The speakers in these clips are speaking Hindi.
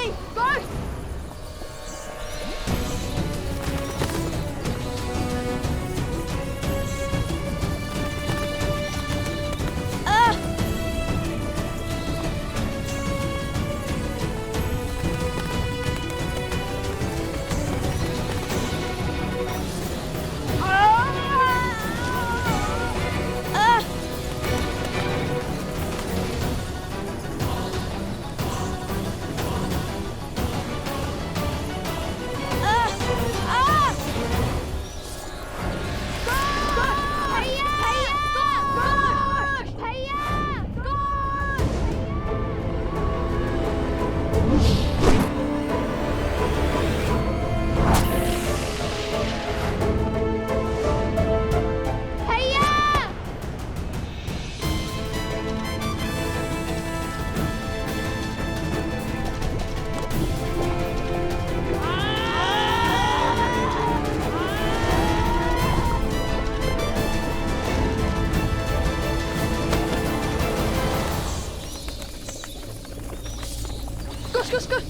नहीं।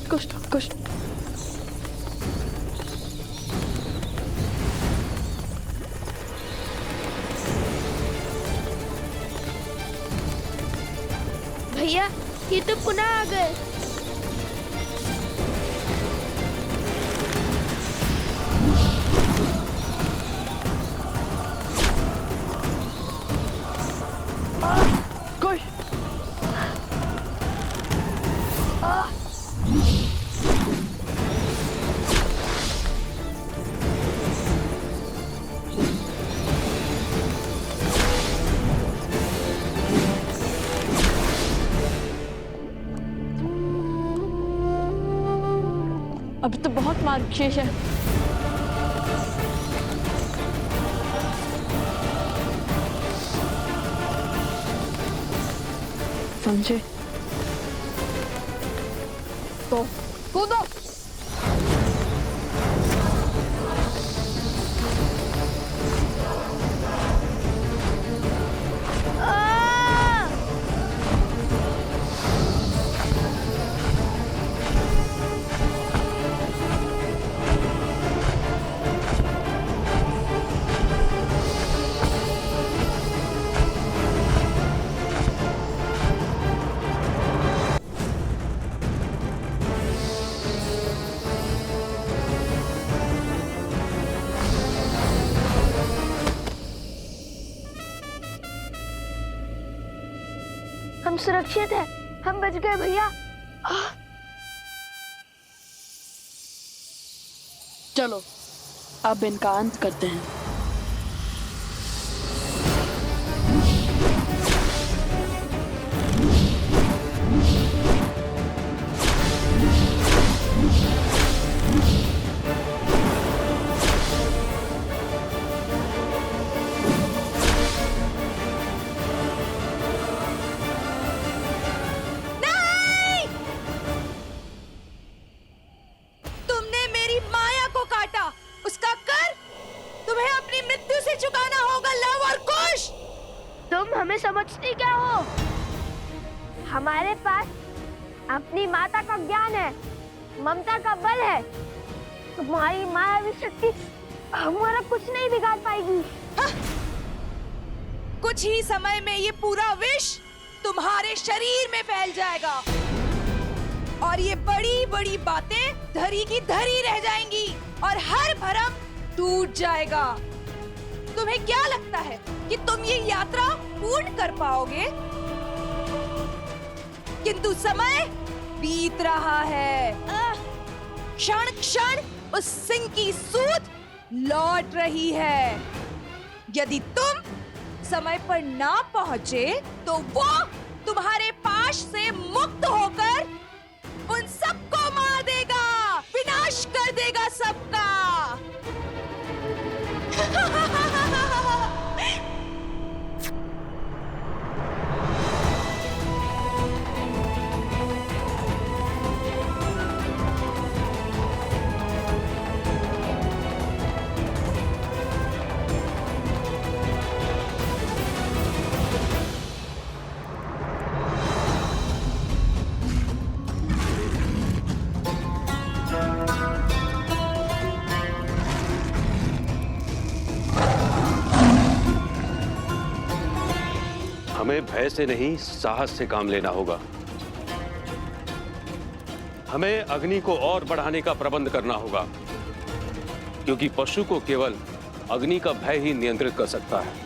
कुश! कुश! भैया, ये तो पुनः आ गए। कुश! अभी तो बहुत मार्ग शेष है। समझे? तो कूदो। हम सुरक्षित हैं, हम बच गए भैया। चलो अब इनका अंत करते हैं। हमें समझती क्या हो? हमारे पास अपनी माता का ज्ञान है, ममता का बल है। तुम्हारी मायावी शक्ति हमारा कुछ नहीं बिगाड़ पाएगी। कुछ ही समय में ये पूरा विष तुम्हारे शरीर में फैल जाएगा और ये बड़ी बड़ी बातें धरी की धरी रह जाएंगी और हर भरम टूट जाएगा। तुम्हें क्या लगता है कि तुम ये यात्रा पूर्ण कर पाओगे? किंतु समय बीत रहा है। क्षण क्षण उस सिंह की सूत लौट रही है। यदि तुम समय पर ना पहुंचे तो वो तुम्हारे पाश से मुक्त होकर उन सबको मार देगा, विनाश कर देगा सबका। हमें भय से नहीं, साहस से काम लेना होगा। हमें अग्नि को और बढ़ाने का प्रबंध करना होगा, क्योंकि पशु को केवल अग्नि का भय ही नियंत्रित कर सकता है।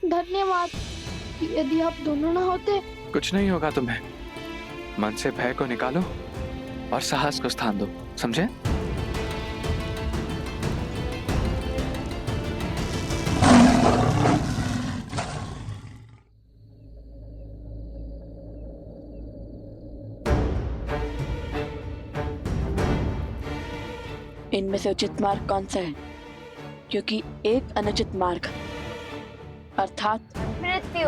धन्यवाद। यदि आप दोनों ना होते। कुछ नहीं होगा तुम्हें। मन से भय को निकालो और साहस को स्थान दो, समझे? इनमें से उचित मार्ग कौन सा है? क्योंकि एक अनुचित मार्ग अर्थात मृत्यु।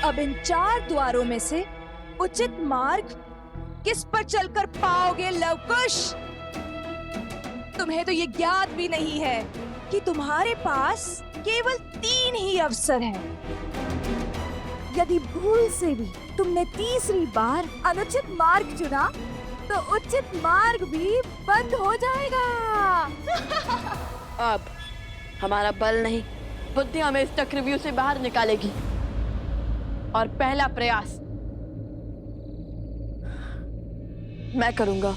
अब इन 4 द्वारों में से उचित मार्ग किस पर चलकर पाओगे लवकुश? तुम्हें तो ये ज्ञात भी नहीं है कि तुम्हारे पास केवल 3 ही अवसर हैं। यदि भूल से भी तुमने तीसरी बार अनुचित मार्ग चुना तो उचित मार्ग भी बंद हो जाएगा। अब हमारा बल नहीं, बुद्धि हमें इस चक्रव्यूह से बाहर निकालेगी। और पहला प्रयास मैं करूंगा।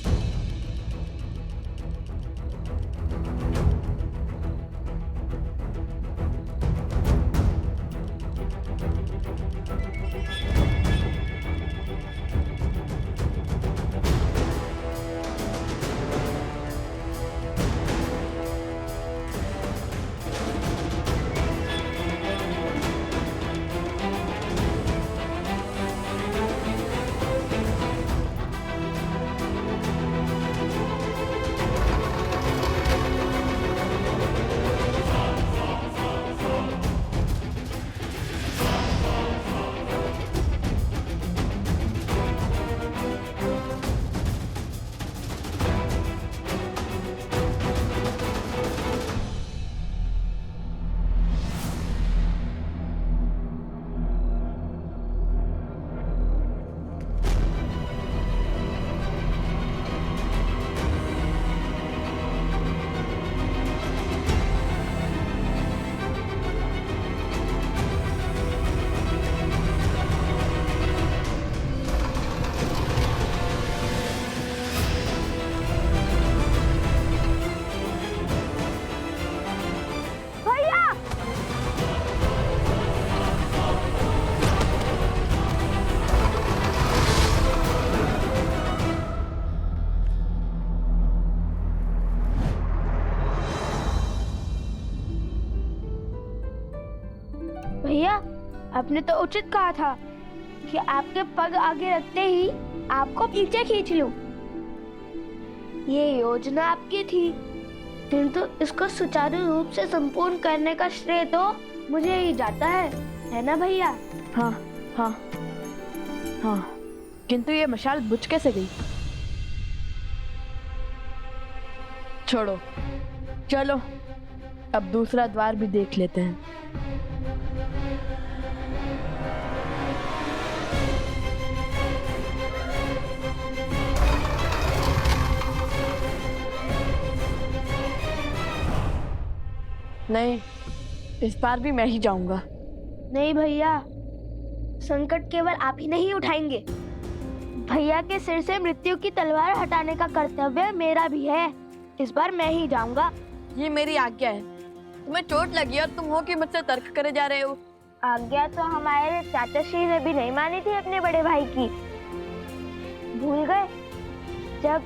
भैया, आपने तो उचित कहा था कि आपके पग आगे रखते ही आपको पीछे खींच लूं। ये योजना आपकी थी, किंतु इसको सुचारू रूप से संपूर्ण करने का श्रेय तो मुझे ही जाता है ना भैया? हाँ हाँ हाँ, किंतु ये मशाल बुझ कैसे गई? छोड़ो, चलो अब दूसरा द्वार भी देख लेते हैं। नहीं, इस बार भी मैं ही जाऊंगा। नहीं भैया, संकट केवल आप ही नहीं उठाएंगे। भैया के सिर से मृत्यु की तलवार हटाने का कर्तव्य मेरा भी है। इस बार मैं ही जाऊंगा। ये मेरी आज्ञा है। तुम्हें चोट लगी और तुम हो कि मुझसे तर्क करे जा रहे हो। आज्ञा तो हमारे चाचा श्री ने भी नहीं मानी थी अपने बड़े भाई की। भूल गए जब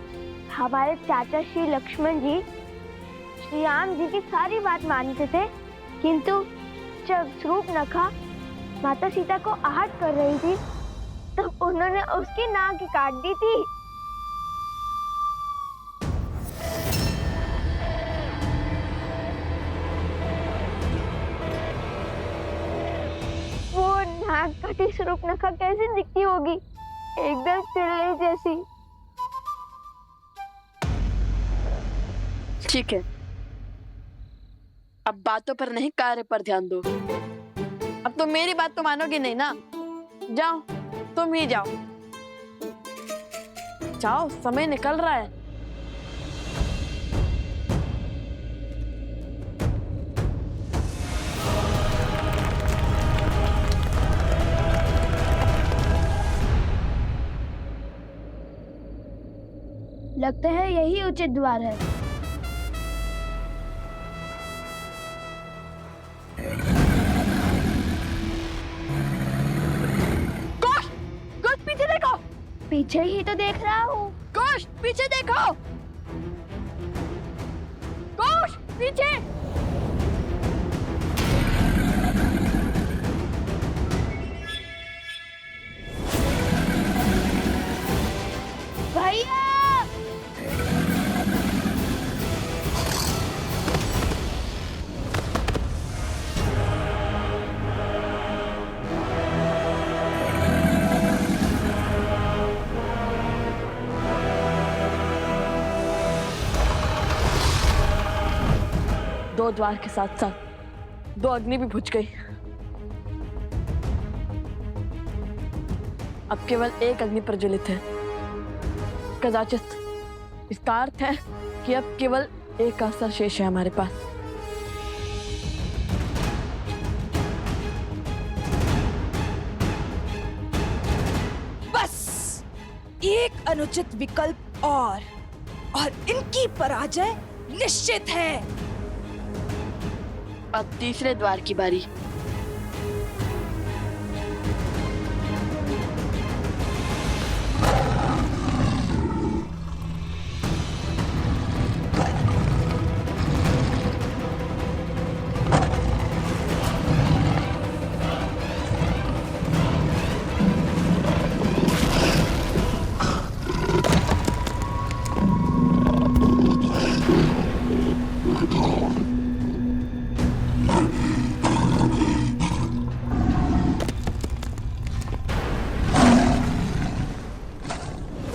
हमारे चाचा श्री लक्ष्मण जी श्री राम जी की सारी बात मानते थे, किंतु जब शूर्पणखा माता सीता को आहत कर रही थी तब उन्होंने उसकी नाक ही काट दी थी। वो नाक कटी शूर्पणखा कैसी दिखती होगी, एकदम चिड़ै जैसी। ठीक है, अब बातों पर नहीं कार्य पर ध्यान दो। अब तो मेरी बात तो मानोगे नहीं ना। जाओ, तुम ही जाओ। जाओ, समय निकल रहा है। लगता है यही उचित द्वार है। कोश, कोश पीछे देखो। पीछे ही तो देख रहा हूँ। कोश पीछे देखो। कोश पीछे। भैया दो द्वार के साथ साथ दो अग्नि भी बुझ गई। अब केवल एक अग्नि प्रज्वलित है। कदाचित इसका अर्थ है कि अब केवल एक अवसर शेष है हमारे पास। बस एक अनुचित विकल्प और इनकी पराजय निश्चित है। अब तीसरे द्वार की बारी।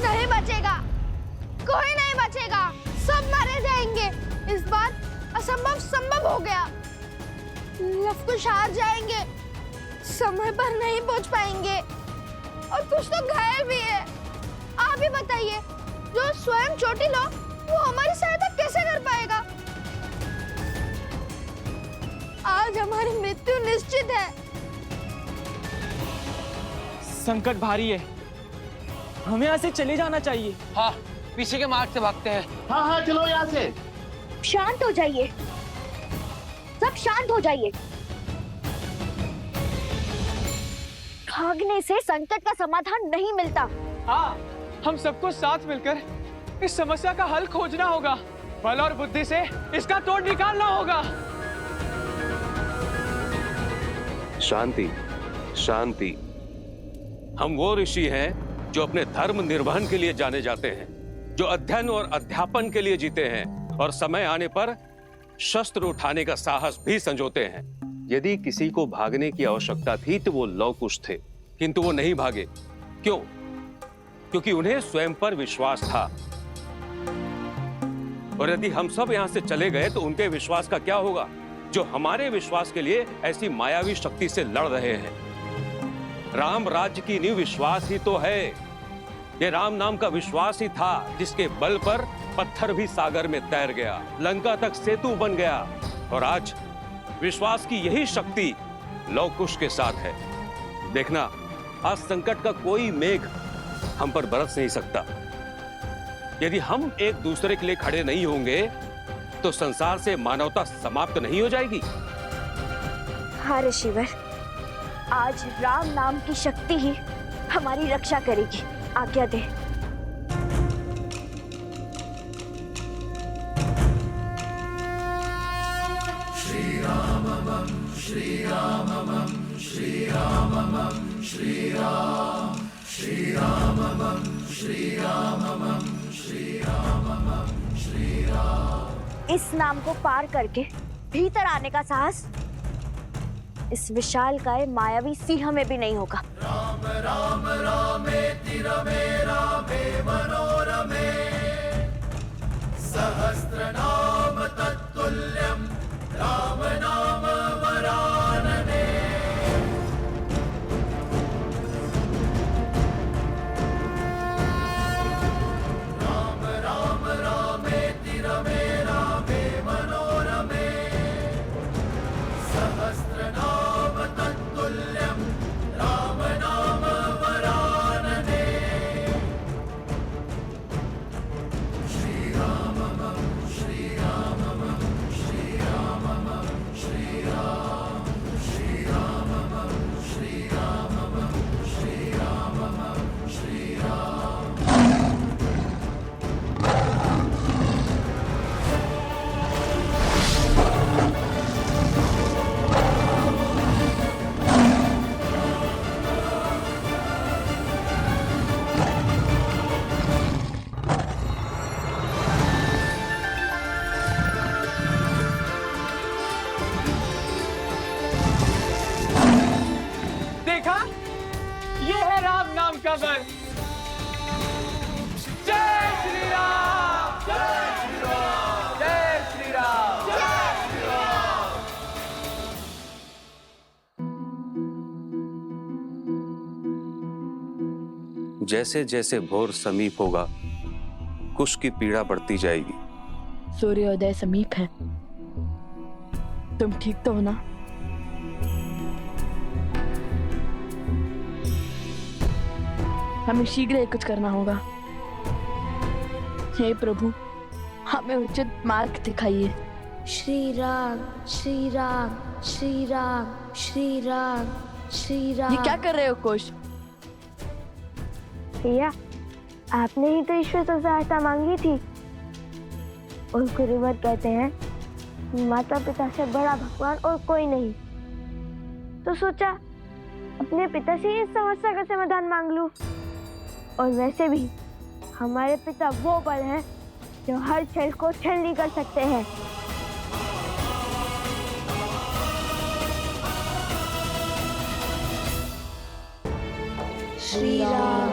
नहीं बचेगा, कोई नहीं बचेगा, सब मारे जाएंगे। इस बार असंभव संभव हो गया। लवकुश हार जाएंगे, समय पर नहीं पहुंच पाएंगे और कुछ तो घायल भी है। आप ही बताइए, जो स्वयं चोटिल हो वो हमारी सहायता कैसे कर पाएगा? आज हमारी मृत्यु निश्चित है। संकट भारी है, हमें यहाँ से चले जाना चाहिए। हाँ, पीछे के मार्ग से भागते हैं। हाँ हाँ चलो यहाँ से। शांत हो जाइए, सब शांत हो जाइए। भागने से संकट का समाधान नहीं मिलता। हाँ, हम सबको साथ मिलकर इस समस्या का हल खोजना होगा। बल और बुद्धि से इसका तोड़ निकालना होगा। शांति, शांति। हम वो ऋषि हैं जो अपने धर्म निर्वहन के लिए जाने जाते हैं, जो अध्ययन और अध्यापन के लिए जीते हैं और समय आने पर शस्त्र उठाने का साहस भी संजोते हैं। यदि किसी को भागने की आवश्यकता थी तो वो लवकुश थे, किंतु वो नहीं भागे। क्यों? क्योंकि उन्हें स्वयं पर विश्वास था। और यदि हम सब यहां से चले गए तो उनके विश्वास का क्या होगा, जो हमारे विश्वास के लिए ऐसी मायावी शक्ति से लड़ रहे हैं। राम राज्य की नींव विश्वास ही तो है। ये राम नाम का विश्वास ही था जिसके बल पर पत्थर भी सागर में तैर गया, लंका तक सेतु बन गया। और आज विश्वास की यही शक्ति लवकुश के साथ है। देखना, आज संकट का कोई मेघ हम पर बरस नहीं सकता। यदि हम एक दूसरे के लिए खड़े नहीं होंगे तो संसार से मानवता समाप्त नहीं हो जाएगी। हाँ ऋषिवर, आज राम नाम की शक्ति ही हमारी रक्षा करेगी। आज्ञा दे। इस नाम को पार करके भीतर आने का साहस इस विशालकाय मायावी सिंह में भी नहीं होगा। राम राम रामेति रमे रामे मनोरमे सहस्रनाम तत्तुल्यं राम नाम वरानने। राम राम रामेति रमे रामे मनोरमे सहस्रनाम तत्तुल्यं राम नाम वरानने। श्रीराममं श्रीराममं श्रीराममं श्रीराम श्रीराममं श्रीराममं श्रीराममं श्रीराम। देखा, ये है राम नाम का बल। जय श्री राम, जय श्री राम, जय श्री राम, जय श्री राम। जैसे जैसे भोर समीप होगा कुश की पीड़ा बढ़ती जाएगी। सूर्योदय समीप है। तुम ठीक तो हो ना? हमें शीघ्र ही कुछ करना होगा। हे प्रभु, हमें उचित मार्ग दिखाइए। श्री राम श्री राम श्री राम श्री राम श्री राम। ये क्या कर रहे हो कुश? भैया, आपने ही तो ईश्वर से सहायता मांगी थी। और गुरुवर कहते हैं माता पिता से बड़ा भगवान और कोई नहीं। तो सोचा अपने पिता से इस समस्या का समाधान मांग लूं। और वैसे भी हमारे पिता वो बल हैं जो हर छल को छलनी कर सकते हैं। श्री राम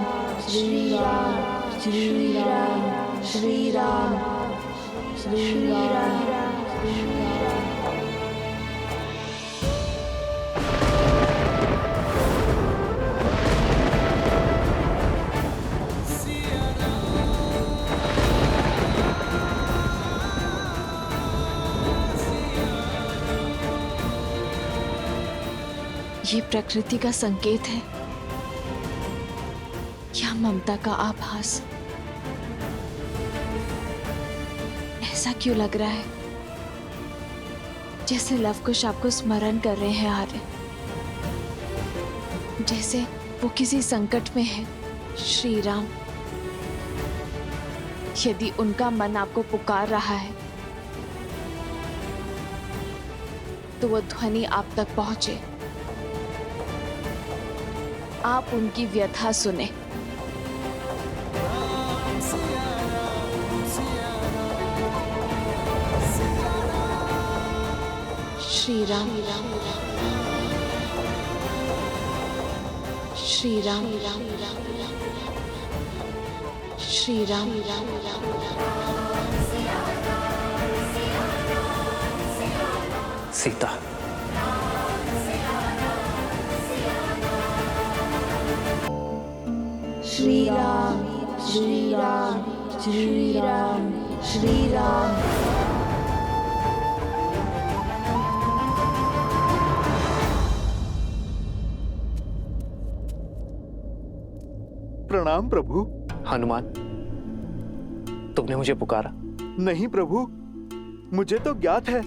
श्री राम श्री राम श्री राम श्री राम। ये प्रकृति का संकेत है या ममता का आभास? ऐसा क्यों लग रहा है जैसे लव कुश आपको स्मरण कर रहे हैं आर्य, जैसे वो किसी संकट में है। श्री राम, यदि उनका मन आपको पुकार रहा है तो वो ध्वनि आप तक पहुंचे। आप उनकी व्यथा सुने। श्री राम श्री राम श्री राम। सीता, श्री राम श्री राम श्री राम श्री राम। प्रणाम प्रभु। हनुमान, तुमने मुझे पुकारा? नहीं प्रभु, मुझे तो ज्ञात है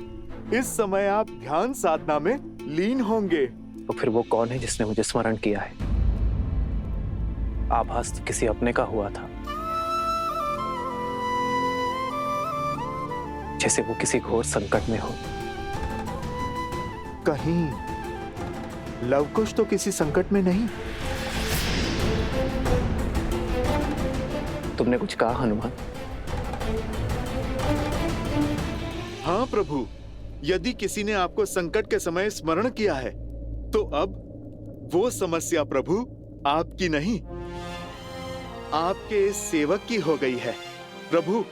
इस समय आप ध्यान साधना में लीन होंगे। तो फिर वो कौन है जिसने मुझे स्मरण किया है? आभास तो किसी अपने का हुआ था, जैसे वो किसी घोर संकट में हो। कहीं लवकुश तो किसी संकट में नहीं? तुमने कुछ कहा हनुमान? हाँ प्रभु, यदि किसी ने आपको संकट के समय स्मरण किया है तो अब वो समस्या प्रभु आपकी नहीं, आपके इस सेवक की हो गई है। प्रभु,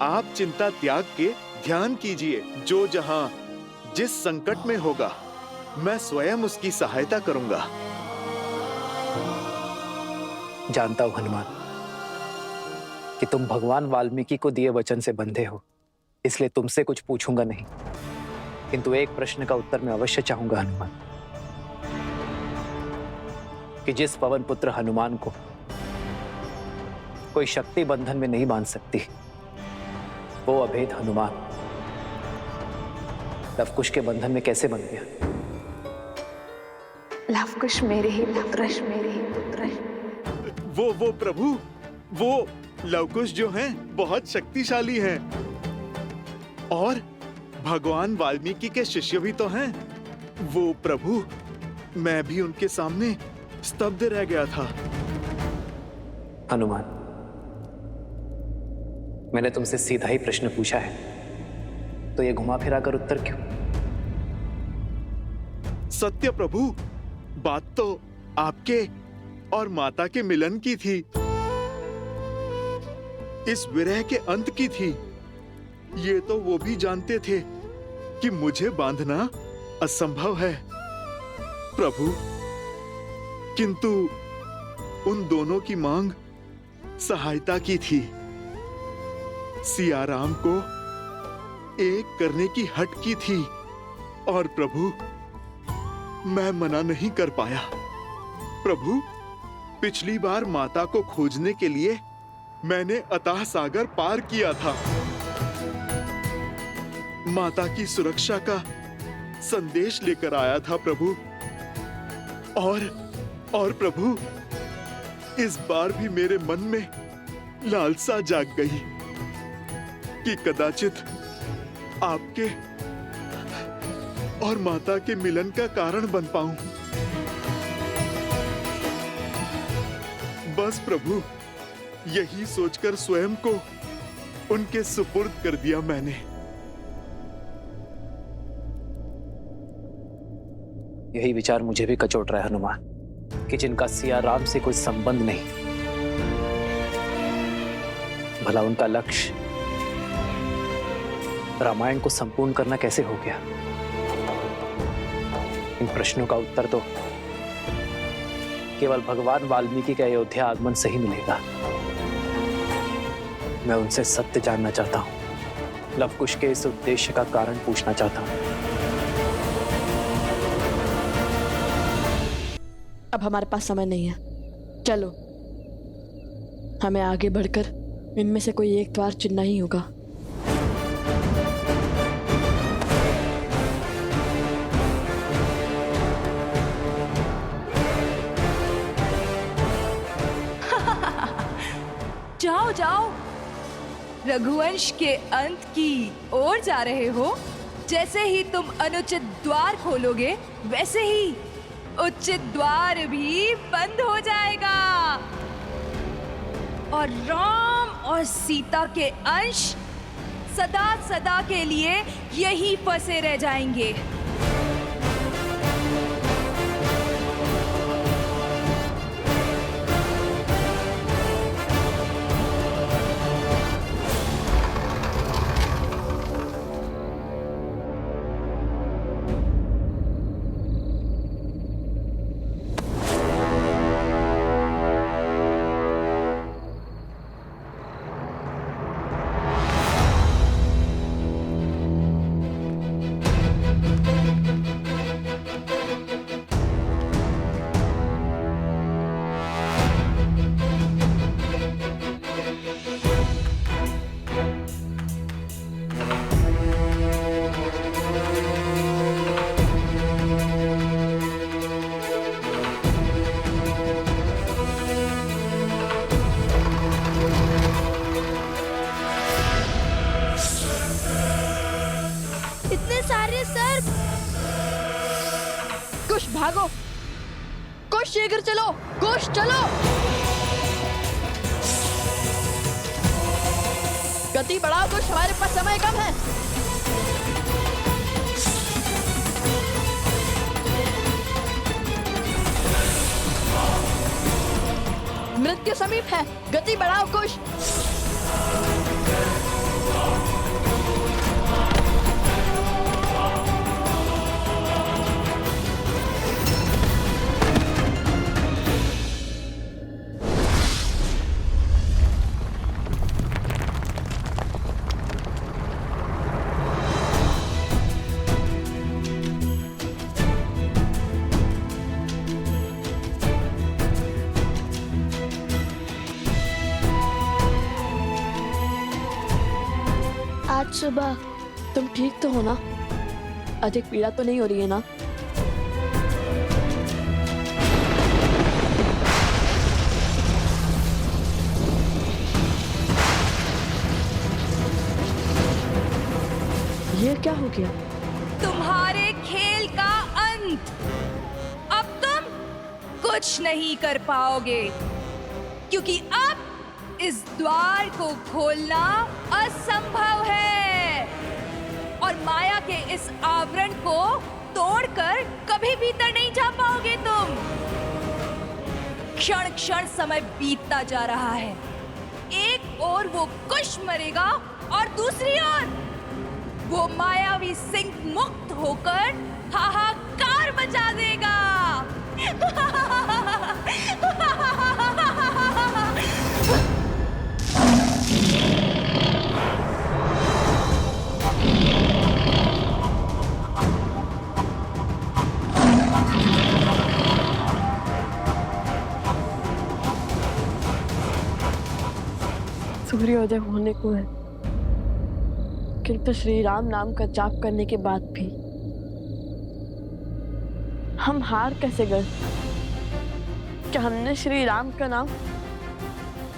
आप चिंता त्याग के ध्यान कीजिए। जो जहां जिस संकट में होगा मैं स्वयं उसकी सहायता करूंगा। जानता हूं हनुमान कि तुम भगवान वाल्मीकि को दिए वचन से बंधे हो, इसलिए तुमसे कुछ पूछूंगा नहीं, किंतु एक प्रश्न का उत्तर मैं अवश्य चाहूंगा हनुमान, कि जिस पवन पुत्र हनुमान को कोई शक्ति बंधन में नहीं बांध सकती, वो अभेद हनुमान लवकुश के बंधन में कैसे बन गया? लवकुश मेरे ही पुत्र, मेरे ही पुत्र। वो प्रभु, वो लवकुश जो हैं बहुत शक्तिशाली हैं और भगवान वाल्मीकि के शिष्य भी तो हैं। वो प्रभु, मैं भी उनके सामने स्तब्ध रह गया था। हनुमान, मैंने तुमसे सीधा ही प्रश्न पूछा है, तो ये घुमा फिरा कर उत्तर क्यों? सत्य प्रभु, बात तो आपके और माता के मिलन की थी, इस विरह के अंत की थी। ये तो वो भी जानते थे कि मुझे बांधना असंभव है प्रभु, किंतु उन दोनों की मांग सहायता की थी। सिया राम को एक करने की हट की थी और प्रभु मैं मना नहीं कर पाया। प्रभु, पिछली बार माता को खोजने के लिए मैंने अथाह सागर पार किया था। माता की सुरक्षा का संदेश लेकर आया था प्रभु, और प्रभु इस बार भी मेरे मन में लालसा जाग गई कि कदाचित आपके और माता के मिलन का कारण बन पाऊं। बस प्रभु, यही सोचकर स्वयं को उनके सुपुर्द कर दिया मैंने। यही विचार मुझे भी कचोट रहा है हनुमान, कि जिनका सिया राम से कोई संबंध नहीं, भला उनका लक्ष्य रामायण को संपूर्ण करना कैसे हो गया? इन प्रश्नों का उत्तर तो केवल भगवान वाल्मीकि के अयोध्या आगमन से ही मिलेगा। मैं उनसे सत्य जानना चाहता हूं, लवकुश के इस उद्देश्य का कारण पूछना चाहता हूं। अब हमारे पास समय नहीं है, चलो हमें आगे बढ़कर इनमें से कोई एक द्वार चुनना ही होगा। जाओ जाओ, रघुवंश के अंत की ओर जा रहे हो। जैसे ही तुम अनुचित द्वार खोलोगे, वैसे ही उचित द्वार भी बंद हो जाएगा और राम और सीता के अंश सदा सदा के लिए यहीं फंसे रह जाएंगे। कुछ शीघ्र चलो, कुछ चलो। गति बढ़ाओ कुछ, हमारे पास समय कम है। मृत्यु समीप है, गति बढ़ाओ कुछ। आज सुबह तुम ठीक तो हो ना? अधिक पीड़ा तो नहीं हो रही है ना? ये क्या हो गया? तुम्हारे खेल का अंत। अब तुम कुछ नहीं कर पाओगे, क्योंकि अब इस द्वार को खोलना असंभव है और माया के इस आवरण को तोड़कर कभी भीतर नहीं जा पाओगे तुम। क्षण क्षण समय बीतता जा रहा है। एक ओर वो कुश मरेगा और दूसरी ओर वो मायावी सिंह मुक्त होकर हाहाकार मचा देगा। सूर्योदय होने को है, किंतु श्री राम नाम का जाप करने के बाद भी हम हार कैसे गए? क्या हमने श्री राम का नाम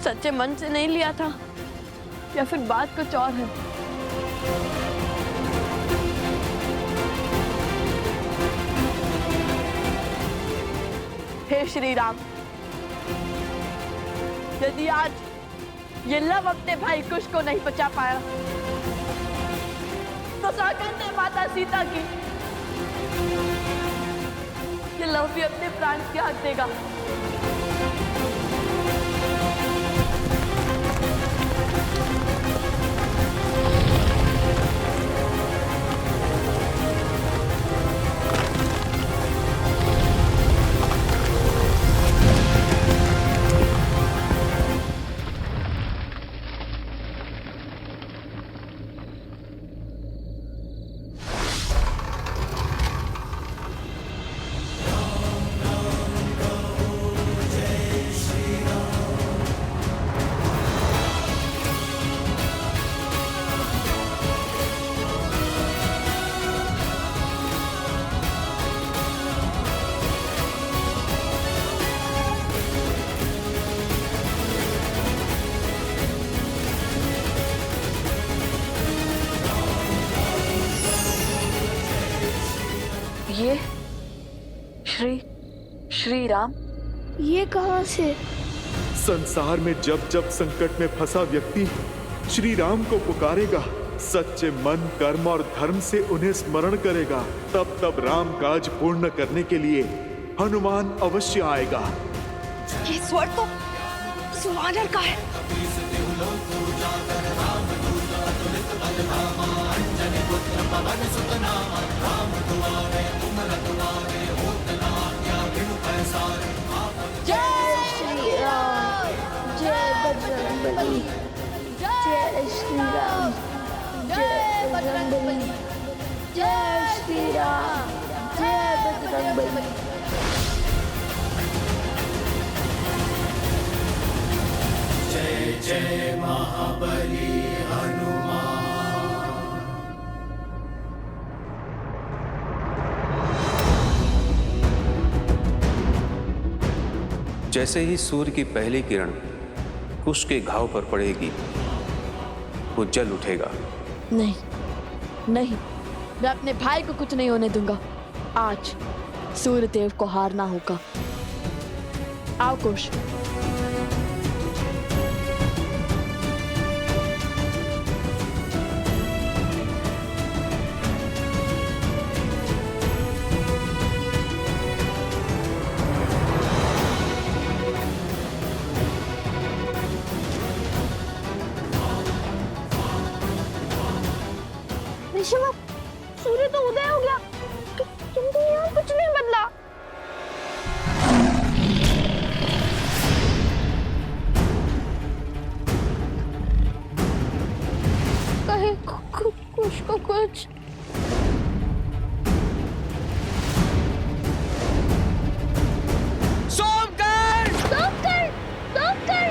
सच्चे मन से नहीं लिया था, या फिर बात कुछ और है? हे श्री राम, यदि आज ये लव अपने भाई कुश को नहीं बचा पाया, तो सौगंध है माता सीता की, ये लव भी अपने प्राण त्याग देगा। ये श्री राम, ये कहां से? संसार में जब जब संकट में फंसा व्यक्ति श्री राम को पुकारेगा, सच्चे मन, कर्म और धर्म से उन्हें स्मरण करेगा, तब तब राम काज पूर्ण करने के लिए हनुमान अवश्य आएगा। ये स्वर तो सुवानर का है। जय श्री राम, जय बजरंगबली, जय श्री राम, जय बजरंगबली, जय श्री राम, जय बजरंगबली। जय जय महाबली हनुमान। जैसे ही सूर्य की पहली किरण कुश के घाव पर पड़ेगी, वो जल उठेगा। नहीं नहीं, मैं अपने भाई को कुछ नहीं होने दूंगा। आज सूर्यदेव को हारना होगा। आओ कुश। ऋषभ, सूर्य तो उदय हो गया, किंतु यहाँ कुछ नहीं बदला। कहीं कुछ को कुछ सोमकर! सोमकर! सोमकर!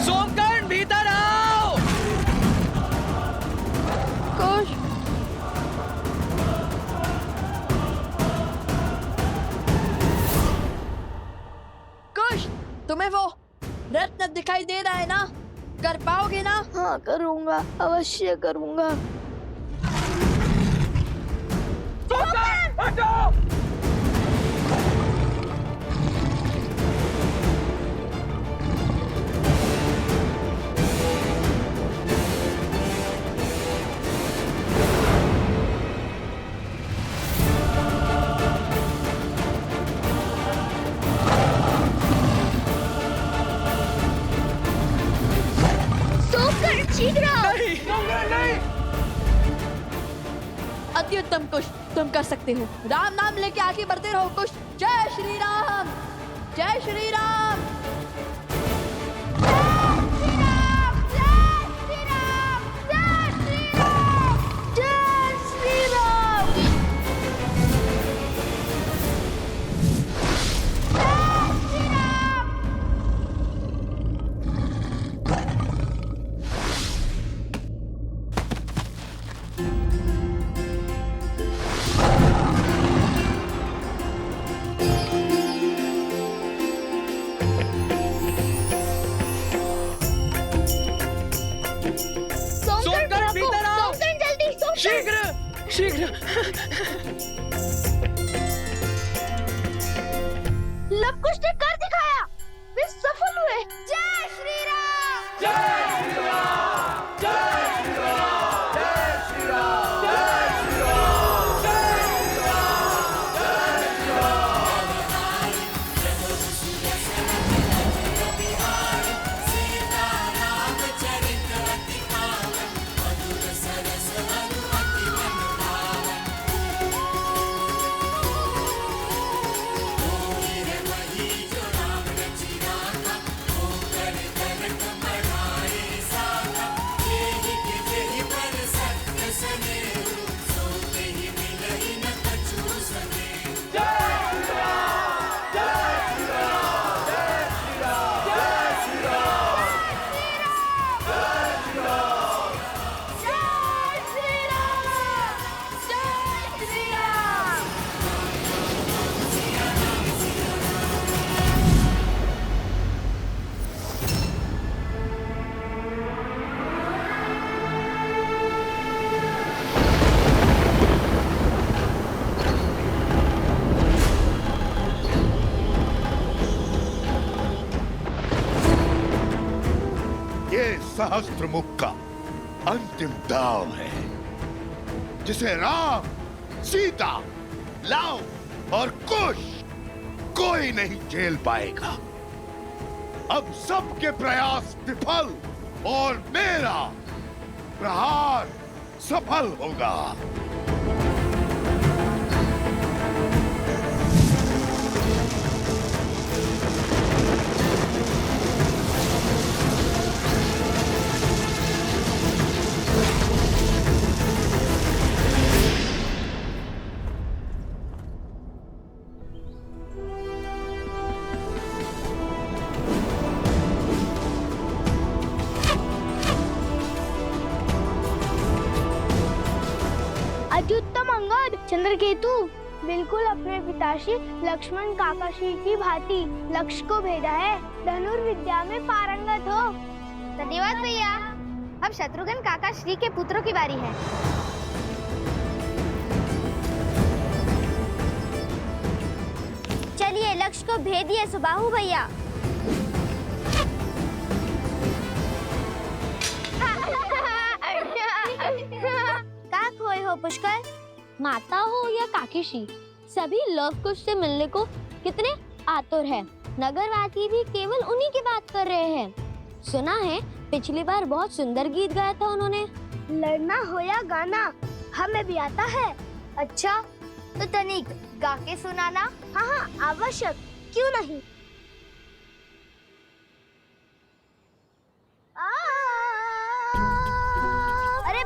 सोमकर्ण भीतर आओ! कुश, कुश, तुम्हें वो रत्न दिखाई दे रहा है ना? कर पाओगे ना? हाँ, करूँगा, अवश्य करूँगा। सोमकर्ण हटो! सोमकर, शीघ्र आओ। नहीं! सोमकर्ण नहीं! अति उत्तम कुश, तुम कर सकते हो। राम नाम लेके आगे बढ़ते रहो कुश। जय श्री राम, जय श्री राम। सोमकर्ण भीतर आओ! जल्दी, शीघ्र! शीघ्र! लवकुश ने कर दिखाया, वे सफल हुए। जय श्री राम! जय श्री राम! जय श्री राम! जय श्री राम! जय श्री राम! जय श्री राम! जय श्री राम! सहस्त्रमुख का अंतिम दाव है, जिसे राम, सीता, लव और कुश कोई नहीं झेल पाएगा। अब सबके प्रयास विफल और मेरा प्रहार सफल होगा। अत्युत्तम अंगद, चंद्रकेतु बिल्कुल अपने पिताश्री लक्ष्मण काकाश्री की भांति लक्ष्य को भेजा है। धनुर्विद्या में पारंगत हो। धन्यवाद भैया, हम अब शत्रुघ्न काका श्री के पुत्रों की बारी है। चलिए लक्ष्य को भेदिए सुबाहु भैया। का खोए हो पुष्कर? माता हो या काकीश्री, सभी लव कुश से मिलने को कितने आतुर हैं। नगरवासी भी केवल उन्हीं की बात कर रहे हैं। सुना है पिछली बार बहुत सुंदर गीत गाया था उन्होंने। लड़ना हो या गाना हमें भी आता है। अच्छा तो तनिक गा के सुनाना। हाँ हाँ आवश्यक, क्यों नहीं। अरे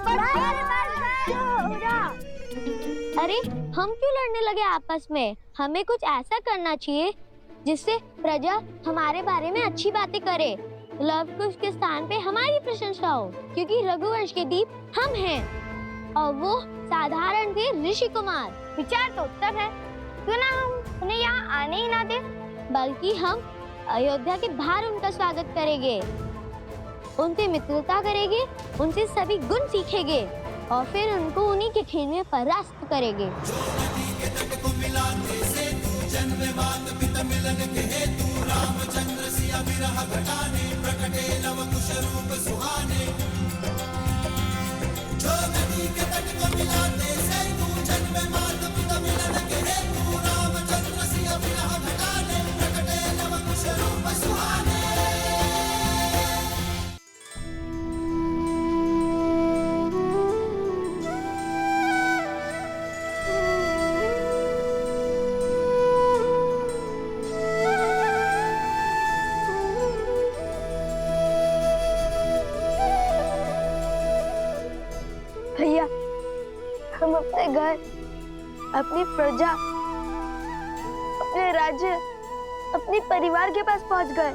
अरे हम क्यों लड़ने लगे आपस में? हमें कुछ ऐसा करना चाहिए जिससे प्रजा हमारे बारे में अच्छी बातें करे। लव कुश के स्थान पे हमारी प्रशंसा हो, क्योंकि रघुवंश के दीप हम हैं और वो साधारण थे ऋषि कुमार। विचार तो उत्तम है, क्यों ना हम उन्हें यहाँ आने ही ना दे, बल्कि हम अयोध्या के बाहर उनका स्वागत करेंगे, उनसे मित्रता करेंगे, उनसे सभी गुण सीखेंगे और फिर उनको उन्हीं के खेल में परास्त करेंगे। भैया हम अपने घर, अपनी प्रजा, अपने राज्य, अपने परिवार के पास पहुंच गए।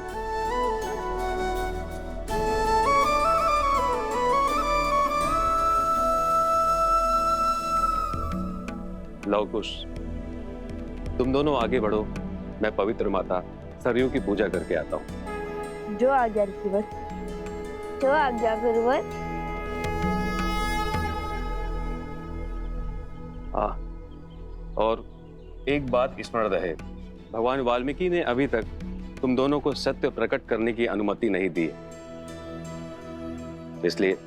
लव कुश, तुम दोनों आगे बढ़ो, मैं पवित्र माता सरयू की पूजा करके आता हूँ। जो आज्ञा ऋषिवर, जो आज्ञा गुरुवर। और एक बात स्मरण रहे, भगवान वाल्मीकि ने अभी तक तुम दोनों को सत्य प्रकट करने की अनुमति नहीं दी, इसलिए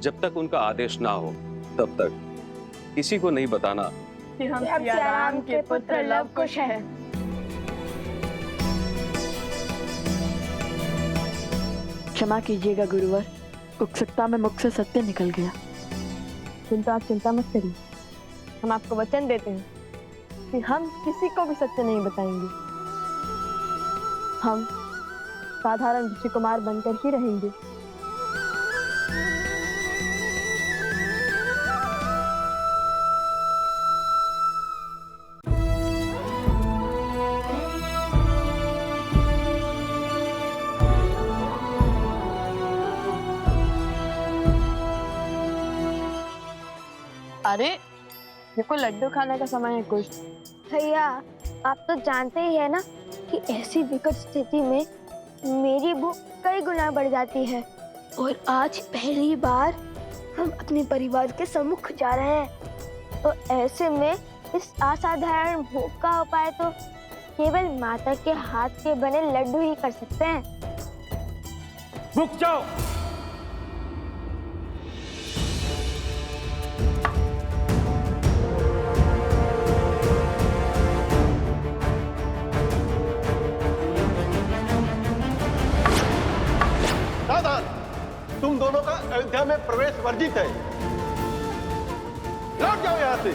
जब तक उनका आदेश ना हो तब तक किसी को नहीं बताना कि हम सिया राम के पुत्र लव कुश हैं। क्षमा कीजिएगा गुरुवर, उत्सुकता में मुख से सत्य निकल गया। किंतु आप चिंता मत करिए, हम आपको वचन देते हैं कि हम किसी को भी सत्य नहीं बताएंगे। हम साधारण ऋषि कुमार बनकर ही रहेंगे। अरे देखो लड्डू खाने का समय है कुछ। भैया आप तो जानते ही है ना कि ऐसी विकट स्थिति में मेरी भूख कई गुना बढ़ जाती है, और आज पहली बार हम अपने परिवार के सम्मुख जा रहे हैं, तो ऐसे में इस असाधारण भूख का उपाय तो केवल माता के हाथ के बने लड्डू ही कर सकते हैं। रुक जाओ। तुम दोनों का अयोध्या में प्रवेश वर्जित है। लौट जाओ यहाँ से।